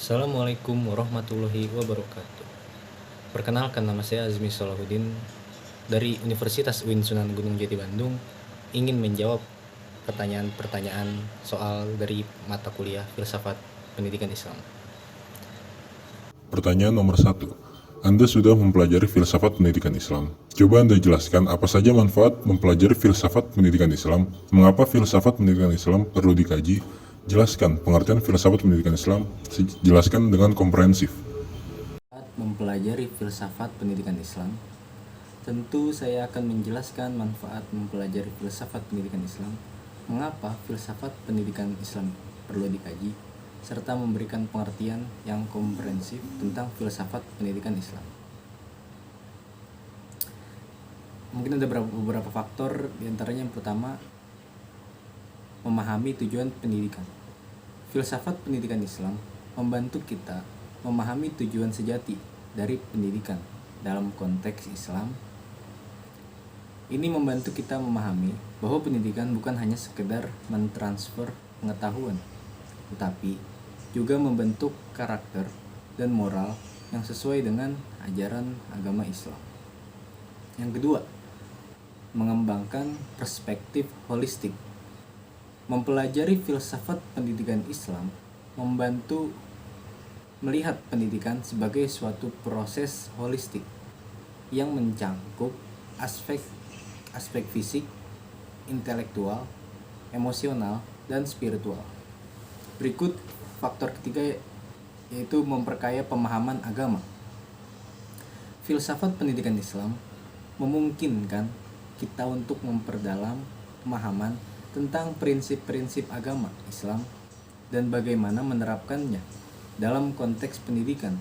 Assalamualaikum warahmatullahi wabarakatuh. Perkenalkan, nama saya Azmi Salahuddin dari Universitas UIN Sunan Gunung Jati Bandung, ingin menjawab pertanyaan-pertanyaan soal dari mata kuliah Filsafat Pendidikan Islam. Pertanyaan nomor 1. Anda sudah mempelajari filsafat pendidikan Islam. Coba Anda jelaskan apa saja manfaat mempelajari filsafat pendidikan Islam, mengapa filsafat pendidikan Islam perlu dikaji, jelaskan pengertian filsafat pendidikan Islam, jelaskan dengan komprehensif. Saat mempelajari Filsafat Pendidikan Islam, tentu saya akan menjelaskan manfaat mempelajari Filsafat Pendidikan Islam, mengapa Filsafat Pendidikan Islam perlu dikaji, serta memberikan pengertian yang komprehensif tentang filsafat pendidikan Islam. Mungkin ada beberapa faktor, diantaranya yang pertama, memahami tujuan pendidikan. Filsafat pendidikan Islam membantu kita memahami tujuan sejati dari pendidikan dalam konteks Islam. Ini membantu kita memahami bahwa pendidikan bukan hanya sekedar mentransfer pengetahuan, tetapi juga membentuk karakter dan moral yang sesuai dengan ajaran agama Islam. Yang kedua, mengembangkan perspektif holistik. Mempelajari filsafat pendidikan Islam membantu melihat pendidikan sebagai suatu proses holistik yang mencangkup aspek fisik, intelektual, emosional, dan spiritual. Berikut faktor ketiga, yaitu memperkaya pemahaman agama. Filsafat pendidikan Islam memungkinkan kita untuk memperdalam pemahaman tentang prinsip-prinsip agama Islam dan bagaimana menerapkannya dalam konteks pendidikan.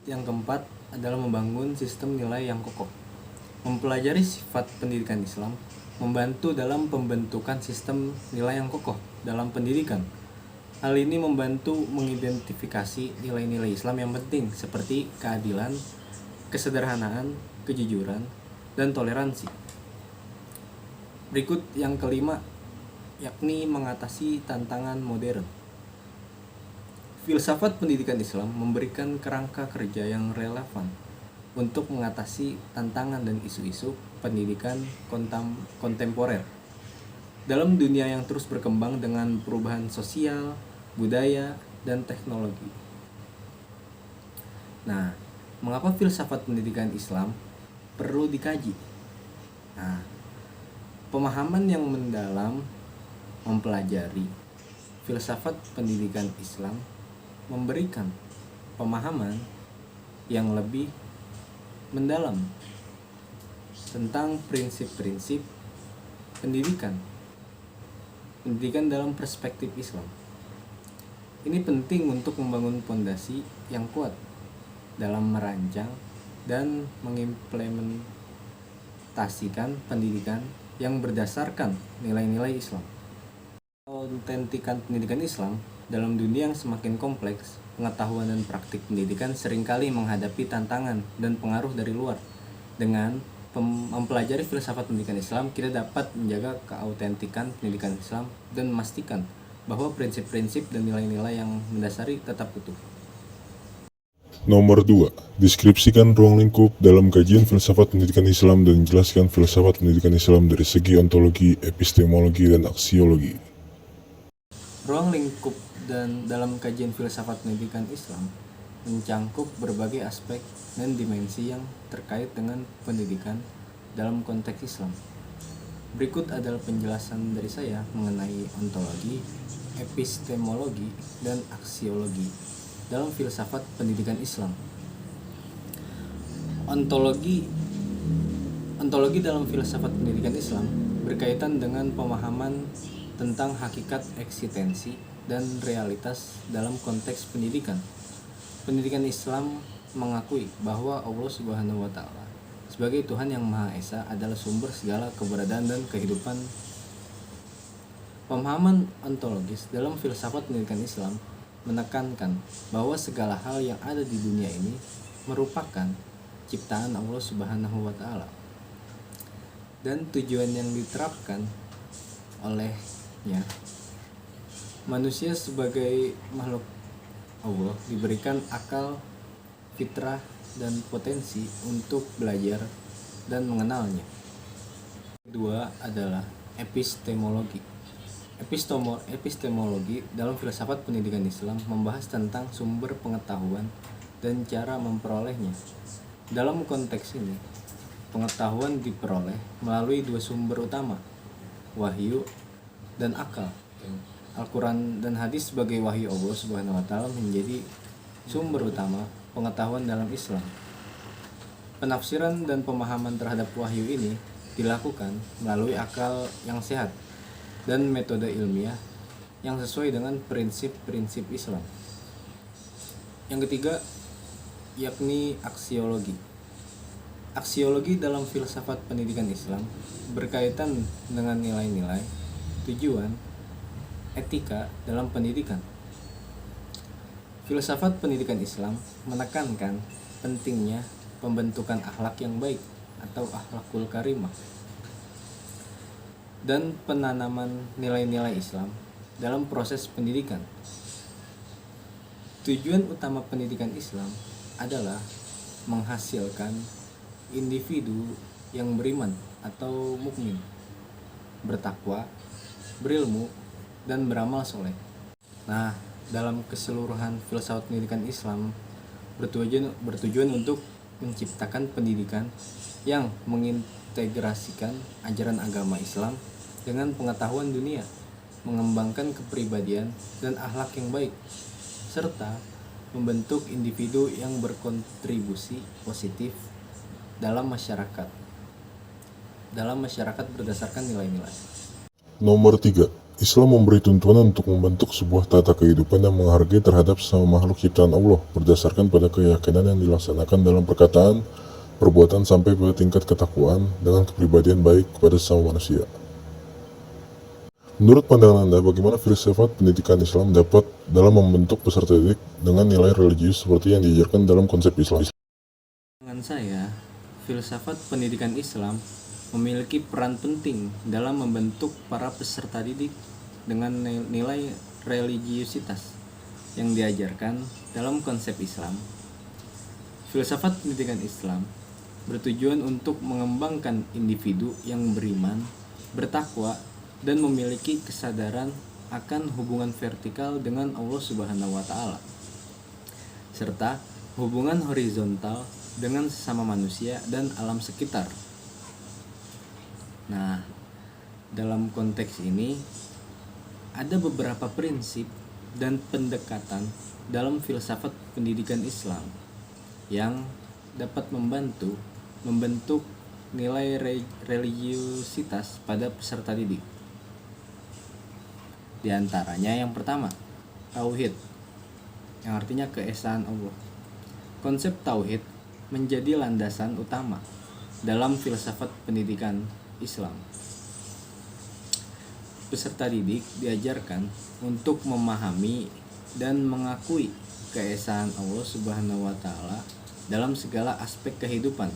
Yang keempat adalah membangun sistem nilai yang kokoh. Mempelajari sifat pendidikan Islam membantu dalam pembentukan sistem nilai yang kokoh dalam pendidikan. Hal ini membantu mengidentifikasi nilai-nilai Islam yang penting seperti keadilan, kesederhanaan, kejujuran, dan toleransi. Berikut yang kelima, yakni mengatasi tantangan modern. Filsafat pendidikan Islam memberikan kerangka kerja yang relevan untuk mengatasi tantangan dan isu-isu pendidikan kontemporer. Dalam dunia yang terus berkembang dengan perubahan sosial, budaya, dan teknologi. Nah, mengapa filsafat pendidikan Islam perlu dikaji? Nah, pemahaman yang mendalam mempelajari filsafat pendidikan Islam memberikan pemahaman yang lebih mendalam tentang prinsip-prinsip pendidikan dalam perspektif Islam. Ini penting untuk membangun fondasi yang kuat dalam merancang dan mengimplementasikan pendidikan yang berdasarkan nilai-nilai Islam. Autentikan pendidikan Islam dalam dunia yang semakin kompleks, pengetahuan dan praktik pendidikan seringkali menghadapi tantangan dan pengaruh dari luar. Dengan mempelajari filsafat pendidikan Islam, kita dapat menjaga keautentikan pendidikan Islam dan memastikan bahwa prinsip-prinsip dan nilai-nilai yang mendasari tetap utuh. Nomor 2. Deskripsikan ruang lingkup dalam kajian filsafat pendidikan Islam dan jelaskan filsafat pendidikan Islam dari segi ontologi, epistemologi, dan aksiologi. Ruang lingkup dan dalam kajian filsafat pendidikan Islam mencangkup berbagai aspek dan dimensi yang terkait dengan pendidikan dalam konteks Islam. Berikut adalah penjelasan dari saya mengenai ontologi, epistemologi, dan aksiologi dalam filsafat pendidikan Islam. Ontologi dalam filsafat pendidikan Islam berkaitan dengan pemahaman tentang hakikat eksistensi dan realitas dalam konteks pendidikan. Pendidikan Islam mengakui bahwa Allah Subhanahu wa Ta'ala sebagai Tuhan yang Maha Esa adalah sumber segala keberadaan dan kehidupan. Pemahaman ontologis dalam filsafat pendidikan Islam menekankan bahwa segala hal yang ada di dunia ini merupakan ciptaan Allah Subhanahu wa Ta'ala, dan tujuan yang diterapkan olehnya. Manusia sebagai makhluk Allah diberikan akal, fitrah, dan potensi untuk belajar dan mengenalnya. Kedua adalah epistemologi. Epistemologi dalam filsafat pendidikan Islam membahas tentang sumber pengetahuan dan cara memperolehnya. Dalam konteks ini, pengetahuan diperoleh melalui dua sumber utama, wahyu dan akal. Al-Quran dan hadis sebagai wahyu Allah Subhanahu wa Ta'ala menjadi sumber utama pengetahuan dalam Islam. Penafsiran dan pemahaman terhadap wahyu ini dilakukan melalui akal yang sehat dan metode ilmiah yang sesuai dengan prinsip-prinsip Islam. Yang ketiga, yakni aksiologi. Aksiologi dalam filsafat pendidikan Islam berkaitan dengan nilai-nilai, tujuan, etika dalam pendidikan. Filsafat pendidikan Islam menekankan pentingnya pembentukan akhlak yang baik atau akhlakul karimah dan penanaman nilai-nilai Islam dalam proses pendidikan. Tujuan utama pendidikan Islam adalah menghasilkan individu yang beriman atau mukmin, bertakwa, berilmu, dan beramal soleh. Nah, dalam keseluruhan filsafat pendidikan Islam bertujuan untuk menciptakan pendidikan yang mengintegrasikan ajaran agama Islam dengan pengetahuan dunia, mengembangkan kepribadian dan akhlak yang baik, serta membentuk individu yang berkontribusi positif dalam masyarakat berdasarkan nilai-nilai. Nomor 3. Islam memberi tuntunan untuk membentuk sebuah tata kehidupan yang menghargai terhadap sesama makhluk ciptaan Allah berdasarkan pada keyakinan yang dilaksanakan dalam perkataan, perbuatan sampai pada tingkat ketakwaan dengan kepribadian baik kepada sesama manusia. Menurut pandangan Anda, bagaimana filsafat pendidikan Islam dapat dalam membentuk peserta didik dengan nilai religius seperti yang diajarkan dalam konsep Islam? Dengan saya, filsafat pendidikan Islam memiliki peran penting dalam membentuk para peserta didik dengan nilai religiusitas yang diajarkan dalam konsep Islam. Filsafat pendidikan Islam bertujuan untuk mengembangkan individu yang beriman, bertakwa, dan memiliki kesadaran akan hubungan vertikal dengan Allah Subhanahu wa Ta'ala, serta hubungan horizontal dengan sesama manusia dan alam sekitar. Nah, dalam konteks ini ada beberapa prinsip dan pendekatan dalam filsafat pendidikan Islam yang dapat membentuk nilai religiusitas pada peserta didik. Di antaranya yang pertama, tauhid, yang artinya keesaan Allah. Konsep tauhid menjadi landasan utama dalam filsafat pendidikan Islam. Peserta didik diajarkan untuk memahami dan mengakui keesaan Allah Subhanahu wa Ta'ala dalam segala aspek kehidupan.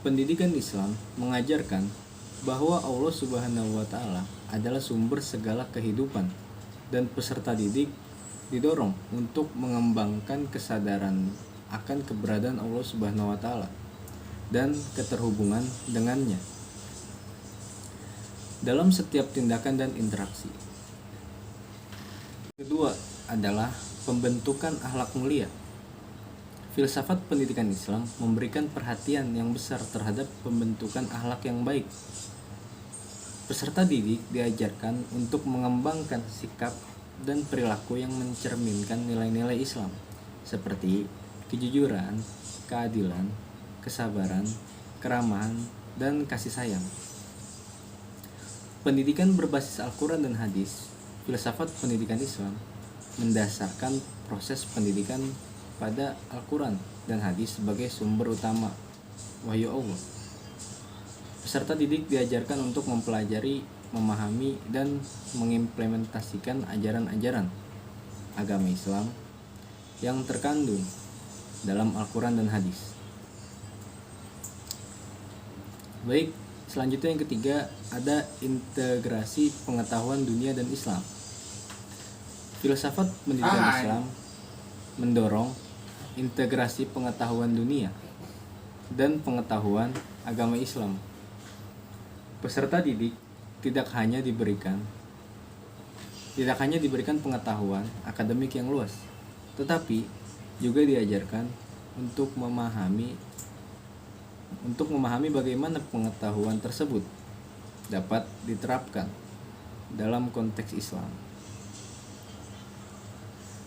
Pendidikan Islam mengajarkan bahwa Allah Subhanahu wa Ta'ala adalah sumber segala kehidupan, dan peserta didik didorong untuk mengembangkan kesadaran akan keberadaan Allah Subhanahu wa Ta'ala dan keterhubungan dengannya dalam setiap tindakan dan interaksi. Kedua adalah pembentukan akhlak mulia. Filsafat pendidikan Islam memberikan perhatian yang besar terhadap pembentukan akhlak yang baik. Peserta didik diajarkan untuk mengembangkan sikap dan perilaku yang mencerminkan nilai-nilai Islam seperti kejujuran, keadilan, kesabaran, keramahan, dan kasih sayang. Pendidikan berbasis Al-Quran dan hadis, filsafat pendidikan Islam mendasarkan proses pendidikan pada Al-Quran dan hadis sebagai sumber utama wahyu Allah. Peserta didik diajarkan untuk mempelajari, memahami, dan mengimplementasikan ajaran-ajaran agama Islam yang terkandung dalam Al-Quran dan hadis. Baik, selanjutnya yang ketiga ada integrasi pengetahuan dunia dan Islam. Filsafat pendidikan Islam mendorong integrasi pengetahuan dunia dan pengetahuan agama Islam. Peserta didik tidak hanya diberikan pengetahuan akademik yang luas, tetapi juga diajarkan untuk memahami bagaimana pengetahuan tersebut dapat diterapkan dalam konteks Islam.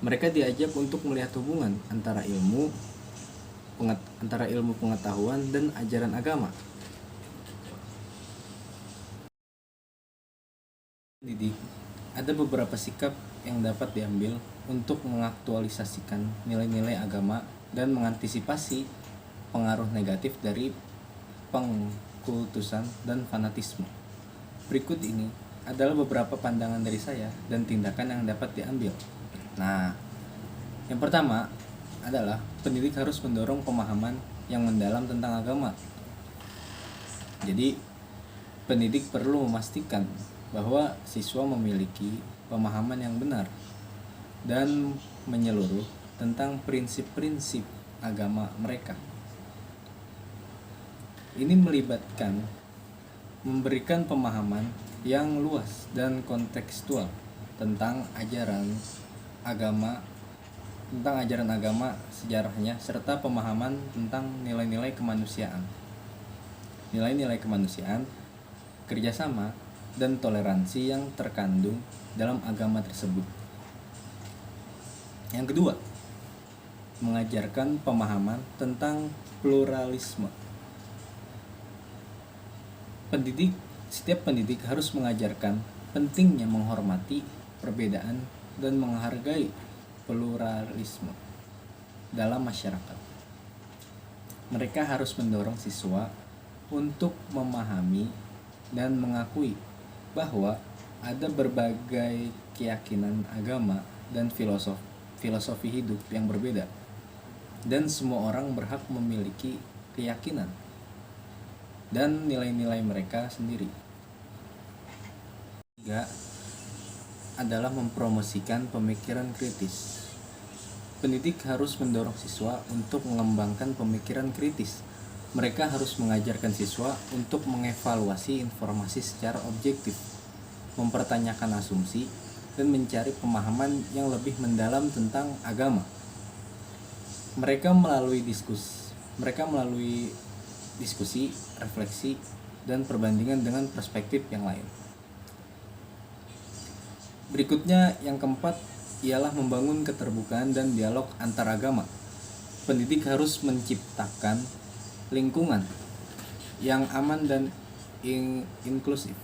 Mereka diajak untuk melihat hubungan antara ilmu pengetahuan dan ajaran agama. Didik, ada beberapa sikap yang dapat diambil untuk mengaktualisasikan nilai-nilai agama dan mengantisipasi pengaruh negatif dari pengkultusan dan fanatisme. Berikut ini adalah beberapa pandangan dari saya dan tindakan yang dapat diambil. Nah, yang pertama adalah pendidik harus mendorong pemahaman yang mendalam tentang agama. Jadi, pendidik perlu memastikan bahwa siswa memiliki pemahaman yang benar dan menyeluruh tentang prinsip-prinsip agama mereka. Ini melibatkan memberikan pemahaman yang luas dan kontekstual tentang ajaran agama, sejarahnya, serta pemahaman tentang nilai-nilai kemanusiaan, kerjasama, dan toleransi yang terkandung dalam agama tersebut. Yang kedua, mengajarkan pemahaman tentang pluralisme. Setiap pendidik harus mengajarkan pentingnya menghormati perbedaan dan menghargai pluralisme dalam masyarakat. Mereka harus mendorong siswa untuk memahami dan mengakui bahwa ada berbagai keyakinan agama dan filosofi hidup yang berbeda, dan semua orang berhak memiliki keyakinan dan nilai-nilai mereka sendiri. Ketiga adalah mempromosikan pemikiran kritis. Pendidik harus mendorong siswa untuk mengembangkan pemikiran kritis. Mereka harus mengajarkan siswa untuk mengevaluasi informasi secara objektif, mempertanyakan asumsi, dan mencari pemahaman yang lebih mendalam tentang agama. Mereka melalui diskusi, refleksi, dan perbandingan dengan perspektif yang lain. Berikutnya, yang keempat, ialah membangun keterbukaan dan dialog antar agama. Pendidik harus menciptakan lingkungan yang aman dan inklusif,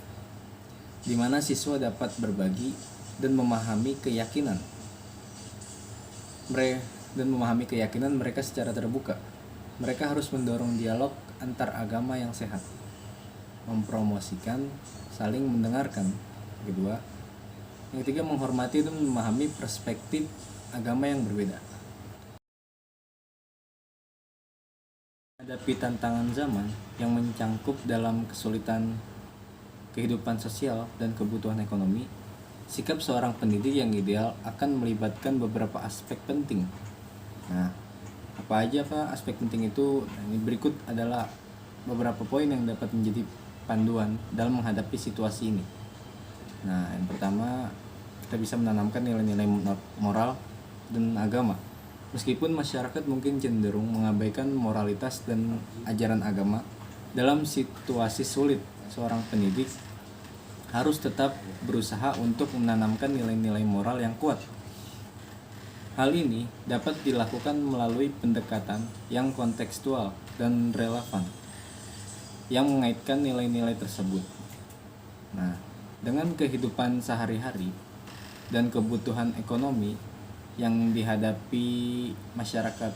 di mana siswa dapat berbagi dan memahami keyakinan mereka secara terbuka. Mereka harus mendorong dialog antar agama yang sehat, mempromosikan saling mendengarkan. Yang ketiga, menghormati dan memahami perspektif agama yang berbeda. Menghadapi tantangan zaman yang mencangkup dalam kesulitan kehidupan sosial dan kebutuhan ekonomi, sikap seorang pendidik yang ideal akan melibatkan beberapa aspek penting. Nah, apa aja Kak aspek penting itu? Ini berikut adalah beberapa poin yang dapat menjadi panduan dalam menghadapi situasi ini. Nah, yang pertama, kita bisa menanamkan nilai-nilai moral dan agama. Meskipun masyarakat mungkin cenderung mengabaikan moralitas dan ajaran agama, dalam situasi sulit, seorang pendidik harus tetap berusaha untuk menanamkan nilai-nilai moral yang kuat. Hal ini dapat dilakukan melalui pendekatan yang kontekstual dan relevan yang mengaitkan nilai-nilai tersebut. Nah, dengan kehidupan sehari-hari dan kebutuhan ekonomi yang dihadapi masyarakat,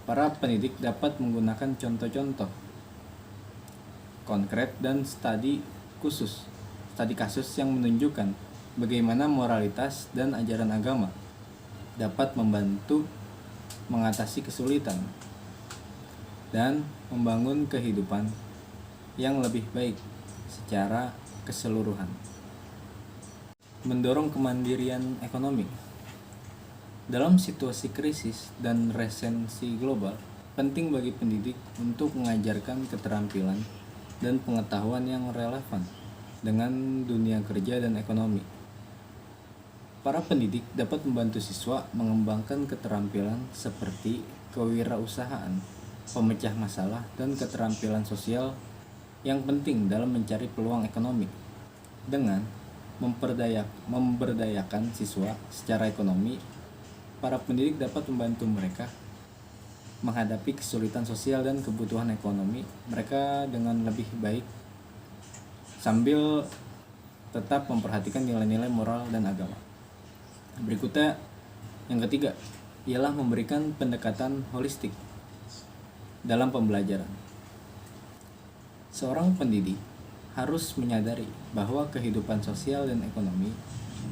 para pendidik dapat menggunakan contoh-contoh konkret dan studi kasus yang menunjukkan bagaimana moralitas dan ajaran agama dapat membantu mengatasi kesulitan dan membangun kehidupan yang lebih baik secara keseluruhan. mendorong kemandirian ekonomi. Dalam situasi krisis dan resensi global, penting bagi pendidik untuk mengajarkan keterampilan dan pengetahuan yang relevan dengan dunia kerja dan ekonomi. Para pendidik dapat membantu siswa mengembangkan keterampilan seperti kewirausahaan, pemecah masalah, dan keterampilan sosial yang penting dalam mencari peluang ekonomi. Dengan memberdayakan siswa secara ekonomi, para pendidik dapat membantu mereka menghadapi kesulitan sosial dan kebutuhan ekonomi mereka dengan lebih baik sambil tetap memperhatikan nilai-nilai moral dan agama. Berikutnya, yang ketiga, ialah memberikan pendekatan holistik dalam pembelajaran. Seorang pendidik harus menyadari bahwa kehidupan sosial dan ekonomi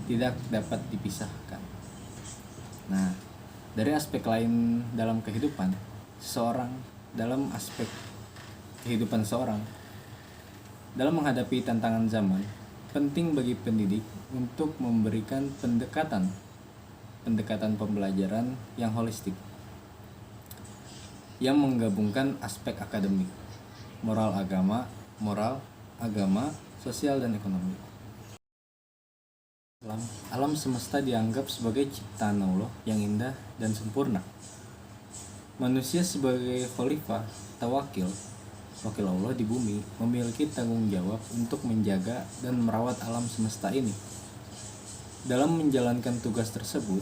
tidak dapat dipisahkan. Nah, dari aspek lain dalam kehidupan seseorang, dalam menghadapi tantangan zaman, penting bagi pendidik untuk memberikan pendekatan pembelajaran yang holistik yang menggabungkan aspek akademik, moral, agama, sosial, dan ekonomi. Alam semesta dianggap sebagai ciptaan Allah yang indah dan sempurna. Manusia sebagai khalifah atau wakil Allah di bumi memiliki tanggung jawab untuk menjaga dan merawat alam semesta ini. Dalam menjalankan tugas tersebut,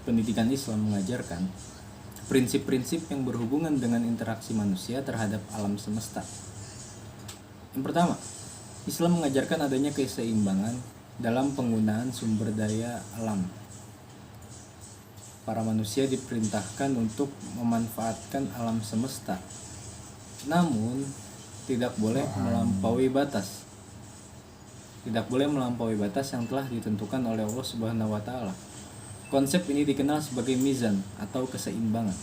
pendidikan Islam mengajarkan prinsip-prinsip yang berhubungan dengan interaksi manusia terhadap alam semesta. Yang pertama, Islam mengajarkan adanya keseimbangan dalam penggunaan sumber daya alam. Para manusia diperintahkan untuk memanfaatkan alam semesta, namun tidak boleh melampaui batas. Tidak boleh melampaui batas yang telah ditentukan oleh Allah Subhanahu wa taala. Konsep ini dikenal sebagai mizan atau keseimbangan.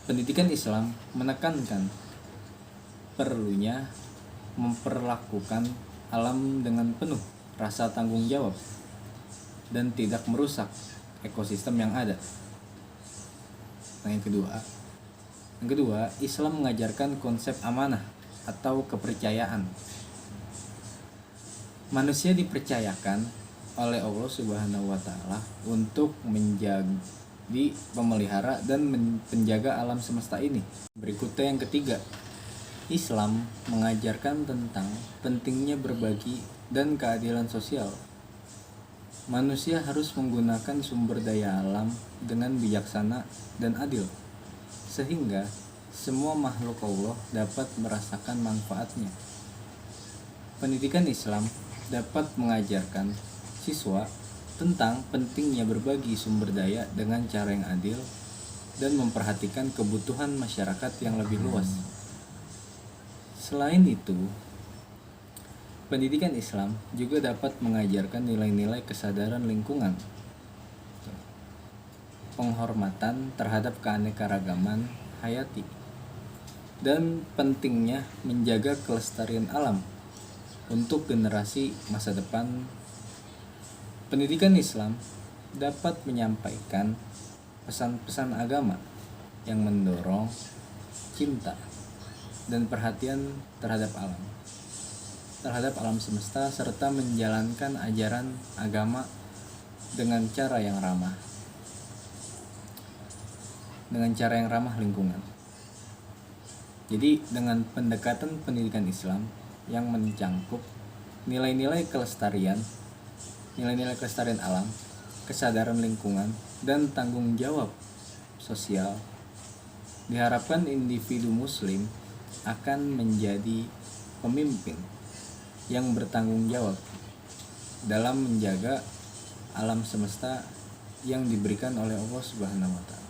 Pendidikan Islam menekankan perlunya memperlakukan alam dengan penuh rasa tanggung jawab dan tidak merusak ekosistem yang ada. Nah, yang kedua, Islam mengajarkan konsep amanah atau kepercayaan. Manusia dipercayakan oleh Allah Subhanahu wa taala untuk menjadi pemelihara dan penjaga alam semesta ini. Berikutnya yang ketiga, Islam mengajarkan tentang pentingnya berbagi dan keadilan sosial. Manusia harus menggunakan sumber daya alam dengan bijaksana dan adil, sehingga semua makhluk Allah dapat merasakan manfaatnya. Pendidikan Islam dapat mengajarkan siswa tentang pentingnya berbagi sumber daya dengan cara yang adil dan memperhatikan kebutuhan masyarakat yang lebih luas. Selain itu, pendidikan Islam juga dapat mengajarkan nilai-nilai kesadaran lingkungan, penghormatan terhadap keanekaragaman hayati, dan pentingnya menjaga kelestarian alam untuk generasi masa depan. Pendidikan Islam dapat menyampaikan pesan-pesan agama yang mendorong cinta dan perhatian terhadap alam semesta, serta menjalankan ajaran agama dengan cara yang ramah lingkungan. Jadi dengan pendekatan pendidikan Islam yang mencangkup nilai-nilai kelestarian alam, kesadaran lingkungan, dan tanggung jawab sosial, diharapkan individu muslim akan menjadi pemimpin yang bertanggung jawab dalam menjaga alam semesta yang diberikan oleh Allah Subhanahu wa taala.